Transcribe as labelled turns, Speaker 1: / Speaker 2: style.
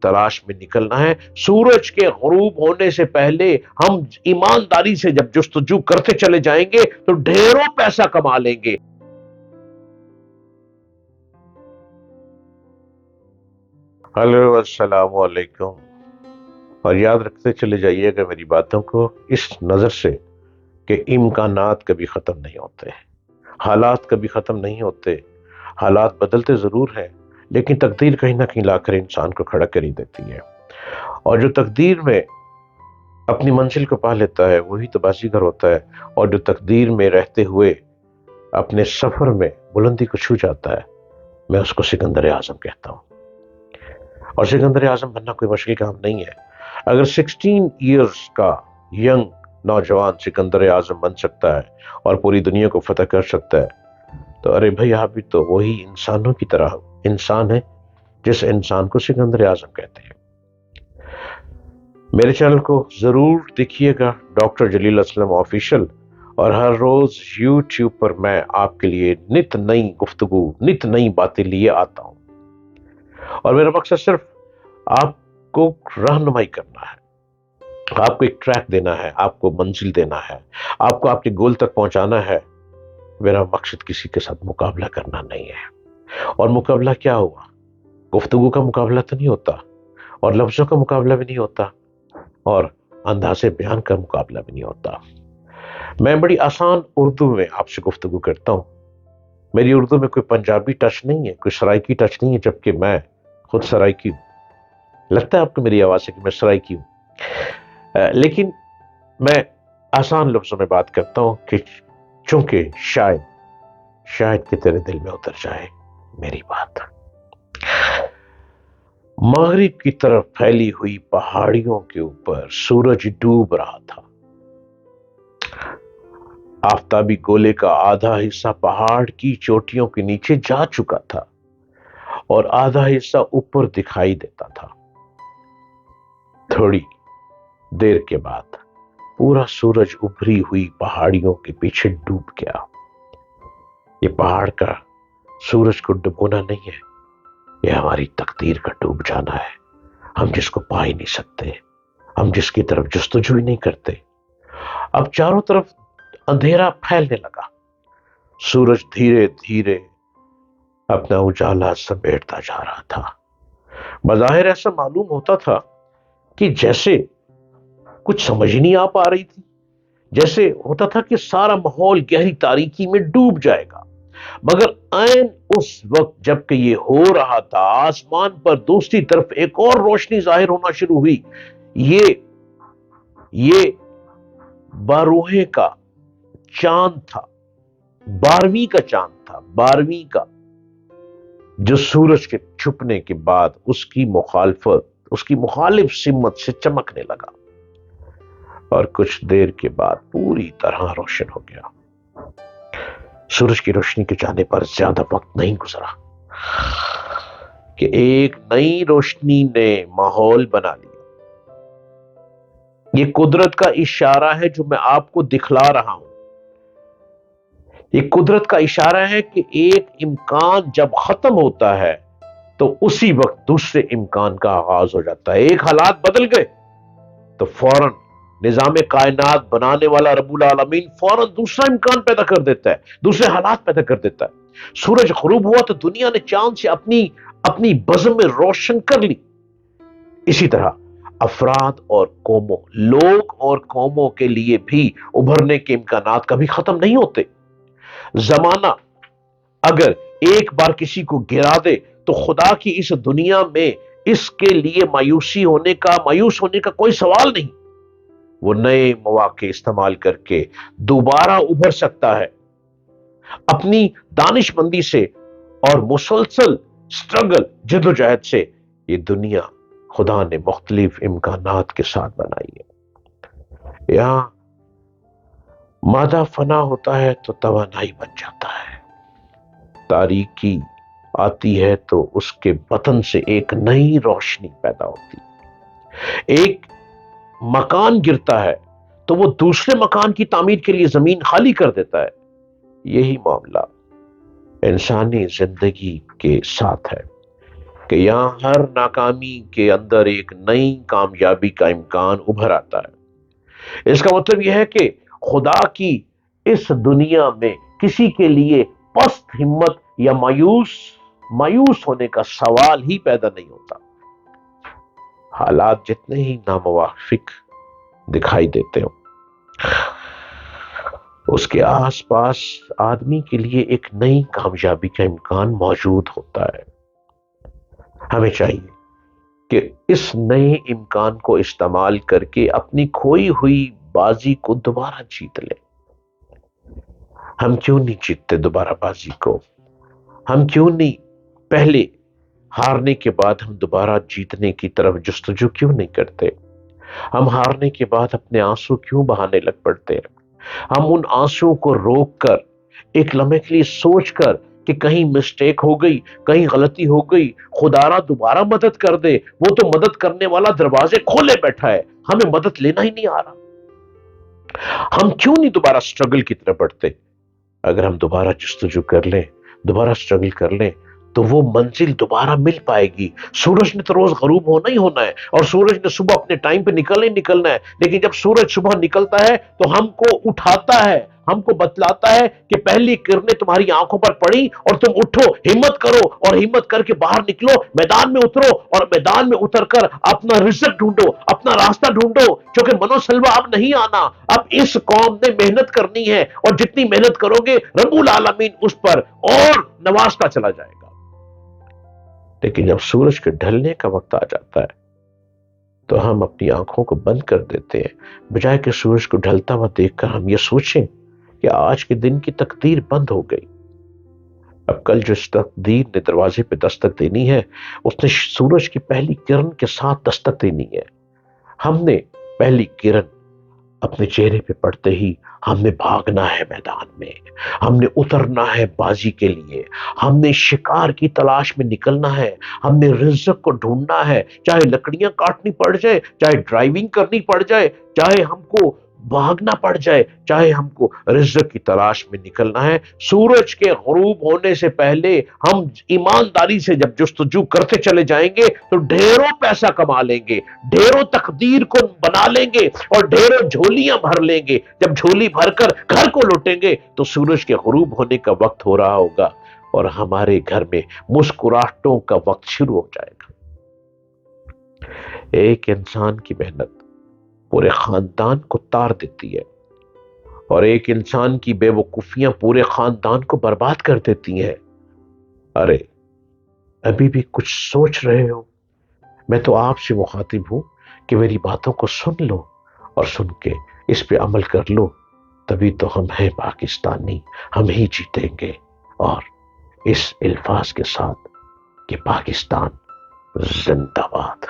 Speaker 1: تلاش میں نکلنا ہے. سورج کے غروب ہونے سے پہلے ہم ایمانداری سے جب جستجو کرتے چلے جائیں گے تو ڈھیروں پیسہ کما لیں گے. ہلو، السلام علیکم. اور یاد رکھتے چلے جائیے گا میری باتوں کو اس نظر سے کہ امکانات کبھی ختم نہیں ہوتے، حالات کبھی ختم نہیں ہوتے. حالات بدلتے ضرور ہیں لیکن تقدیر کہیں نہ کہیں لا کر انسان کو کھڑا کر ہی دیتی ہے. اور جو تقدیر میں اپنی منزل کو پا لیتا ہے وہی تو بازیگر ہوتا ہے. اور جو تقدیر میں رہتے ہوئے اپنے سفر میں بلندی کو چھو جاتا ہے میں اس کو سکندر اعظم کہتا ہوں. اور سکندر اعظم بننا کوئی مشکل کام نہیں ہے. اگر 16 ایئرز کا ینگ نوجوان سکندر اعظم بن سکتا ہے اور پوری دنیا کو فتح کر سکتا ہے تو ارے بھائی آپ بھی تو وہی انسانوں کی طرح انسان ہے جس انسان کو سکندر اعظم کہتے ہیں. میرے چینل کو ضرور دیکھیے گا، ڈاکٹر جلیل اسلم آفیشل. اور ہر روز یوٹیوب پر میں آپ کے لیے نت نئی گفتگو، نت نئی باتیں لیے آتا ہوں. اور میرا مقصد صرف آپ کو رہنمائی کرنا ہے، آپ کو ایک ٹریک دینا ہے، آپ کو منزل دینا ہے، آپ کو آپ کے گول تک پہنچانا ہے. میرا مقصد کسی کے ساتھ مقابلہ کرنا نہیں ہے. اور مقابلہ کیا ہوا؟ گفتگو کا مقابلہ تو نہیں ہوتا، اور لفظوں کا مقابلہ بھی نہیں ہوتا، اور انداز بیان کا مقابلہ بھی نہیں ہوتا. میں بڑی آسان اردو میں آپ سے گفتگو کرتا ہوں. میری اردو میں کوئی پنجابی ٹچ نہیں ہے، کوئی سرائکی ٹچ نہیں ہے، جبکہ میں خود سرائکی ہوں. لگتا ہے آپ کو میری آواز سے کہ میں سرائکی ہوں، لیکن میں آسان لفظوں میں بات کرتا ہوں کہ چونکہ شاید کہ تیرے دل میں اتر جائے میری بات. مغرب کی طرف پھیلی ہوئی پہاڑیوں کے اوپر سورج ڈوب رہا تھا. آفتابی گولے کا آدھا حصہ پہاڑ کی چوٹیوں کے نیچے جا چکا تھا اور آدھا حصہ اوپر دکھائی دیتا تھا. تھوڑی دیر کے بعد پورا سورج ابھری ہوئی پہاڑیوں کے پیچھے ڈوب گیا. یہ پہاڑ کا سورج کو ڈبونا نہیں ہے، یہ ہماری تقدیر کا ڈوب جانا ہے. ہم جس کو پا ہی نہیں سکتے، ہم جس کی طرف جستجو ہی نہیں کرتے. اب چاروں طرف اندھیرا پھیلنے لگا. سورج دھیرے دھیرے اپنا اجالا سمیٹتا جا رہا تھا. بظاہر ایسا معلوم ہوتا تھا کہ جیسے کچھ سمجھ نہیں آ پا رہی تھی، جیسے ہوتا تھا کہ سارا ماحول گہری تاریکی میں ڈوب جائے گا. مگر عین اس وقت جب کہ یہ ہو رہا تھا آسمان پر دوسری طرف ایک اور روشنی ظاہر ہونا شروع ہوئی. یہ 12 کا چاند تھا، 12ویں کا چاند تھا، 12ویں کا، جو سورج کے چھپنے کے بعد اس کی مخالف سمت سے چمکنے لگا اور کچھ دیر کے بعد پوری طرح روشن ہو گیا. سورج کی روشنی کے جانے پر زیادہ وقت نہیں گزرا کہ ایک نئی روشنی نے ماحول بنا لیا. یہ قدرت کا اشارہ ہے جو میں آپ کو دکھلا رہا ہوں. یہ قدرت کا اشارہ ہے کہ ایک امکان جب ختم ہوتا ہے تو اسی وقت دوسرے امکان کا آغاز ہو جاتا ہے. ایک حالات بدل گئے تو فوراً نظام کائنات بنانے والا رب العالمین فوراً دوسرا امکان پیدا کر دیتا ہے، دوسرے حالات پیدا کر دیتا ہے. سورج غروب ہوا تو دنیا نے چاند سے اپنی بزم میں روشن کر لی. اسی طرح افراد اور قوموں، لوگ اور قوموں کے لیے بھی ابھرنے کے امکانات کبھی ختم نہیں ہوتے. زمانہ اگر ایک بار کسی کو گرا دے تو خدا کی اس دنیا میں اس کے لیے مایوس ہونے کا کوئی سوال نہیں. وہ نئے مواقع استعمال کر کے دوبارہ ابھر سکتا ہے. اپنی دانش مندی سے اور مسلسل سٹرگل، جدوجہد سے یہ دنیا خدا نے مختلف امکانات کے ساتھ بنائی ہے. یہاں مادہ فنا ہوتا ہے تو توانائی بن جاتا ہے. تاریکی آتی ہے تو اس کے بطن سے ایک نئی روشنی پیدا ہوتی. ایک مکان گرتا ہے تو وہ دوسرے مکان کی تعمیر کے لیے زمین خالی کر دیتا ہے. یہی معاملہ انسانی زندگی کے ساتھ ہے کہ یہاں ہر ناکامی کے اندر ایک نئی کامیابی کا امکان ابھر آتا ہے۔ اس کا مطلب یہ ہے کہ خدا کی اس دنیا میں کسی کے لیے پست ہمت یا مایوس ہونے کا سوال ہی پیدا نہیں ہوتا۔ حالات جتنے ہی ناموافق دکھائی دیتے ہوں، اس کے آس پاس آدمی کے لیے ایک نئی کامیابی کا امکان موجود ہوتا ہے۔ ہمیں چاہیے کہ اس نئے امکان کو استعمال کر کے اپنی کھوئی ہوئی بازی کو دوبارہ جیت لیں۔ ہم کیوں نہیں جیتتے دوبارہ بازی کو؟ ہم کیوں نہیں پہلے ہارنے کے بعد ہم دوبارہ جیتنے کی طرف جستجو کیوں نہیں کرتے؟ ہم ہارنے کے بعد اپنے آنسو کیوں بہانے لگ پڑتے ہیں؟ ہم ان آنسو کو روک کر ایک لمحے کے لیے سوچ کر کہ کہیں مسٹیک ہو گئی، کہیں غلطی ہو گئی، خدا را دوبارہ مدد کر دے، وہ تو مدد کرنے والا دروازے کھولے بیٹھا ہے، ہمیں مدد لینا ہی نہیں آ رہا۔ ہم کیوں نہیں دوبارہ سٹرگل کی طرف بڑھتے؟ اگر ہم دوبارہ جستجو کر لیں، دوبارہ سٹرگل کر لیں، تو وہ منزل دوبارہ مل پائے گی۔ سورج نے تو روز غروب ہونا ہی ہونا ہے، اور سورج نے صبح اپنے ٹائم پہ نکلنا ہی نکلنا ہے، لیکن جب سورج صبح نکلتا ہے تو ہم کو اٹھاتا ہے، ہم کو بتلاتا ہے کہ پہلی کرنیں تمہاری آنکھوں پر پڑی اور تم اٹھو، ہمت کرو، اور ہمت کر کے باہر نکلو، میدان میں اترو، اور میدان میں اتر کر اپنا رزق ڈھونڈو، اپنا راستہ ڈھونڈو، کیونکہ منو سلوا اب نہیں آنا، اب اس قوم نے محنت کرنی ہے، اور جتنی محنت کرو گے رب العالمین اس پر اور نوازتا چلا جائے گا۔ لیکن جب سورج کے ڈھلنے کا وقت آ جاتا ہے تو ہم اپنی آنکھوں کو بند کر دیتے ہیں، بجائے کہ سورج کو ڈھلتا ہوا دیکھ کر ہم یہ سوچیں کہ آج کے دن کی تقدیر بند ہو گئی، اب کل جو اس تقدیر نے دروازے پہ دستک دینی ہے، اس نے سورج کی پہلی کرن کے ساتھ دستک دینی ہے۔ ہم نے پہلی کرن اپنے چہرے پہ پڑتے ہی ہم نے بھاگنا ہے میدان میں، ہم نے اترنا ہے بازی کے لیے، ہم نے شکار کی تلاش میں نکلنا ہے، ہم نے رزق کو ڈھونڈنا ہے، چاہے لکڑیاں کاٹنی پڑ جائے، چاہے ڈرائیونگ کرنی پڑ جائے، چاہے ہم کو بھاگنا پڑ جائے، چاہے ہم کو رزق کی تلاش میں نکلنا ہے۔ سورج کے غروب ہونے سے پہلے ہم ایمانداری سے جب جستجو کرتے چلے جائیں گے تو ڈھیروں پیسہ کما لیں گے، ڈھیروں تقدیر کو بنا لیں گے، اور ڈھیروں جھولیاں بھر لیں گے۔ جب جھولی بھر کر گھر کو لوٹیں گے تو سورج کے غروب ہونے کا وقت ہو رہا ہوگا، اور ہمارے گھر میں مسکراہٹوں کا وقت شروع ہو جائے گا۔ ایک انسان کی محنت پورے خاندان کو تار دیتی ہے، اور ایک انسان کی بے وقوفیاں پورے خاندان کو برباد کر دیتی ہیں۔ ارے ابھی بھی کچھ سوچ رہے ہو؟ میں تو آپ سے مخاطب ہوں کہ میری باتوں کو سن لو، اور سن کے اس پہ عمل کر لو، تبھی تو ہم ہیں پاکستانی، ہم ہی جیتیں گے۔ اور اس الفاظ کے ساتھ کہ پاکستان زندہ باد۔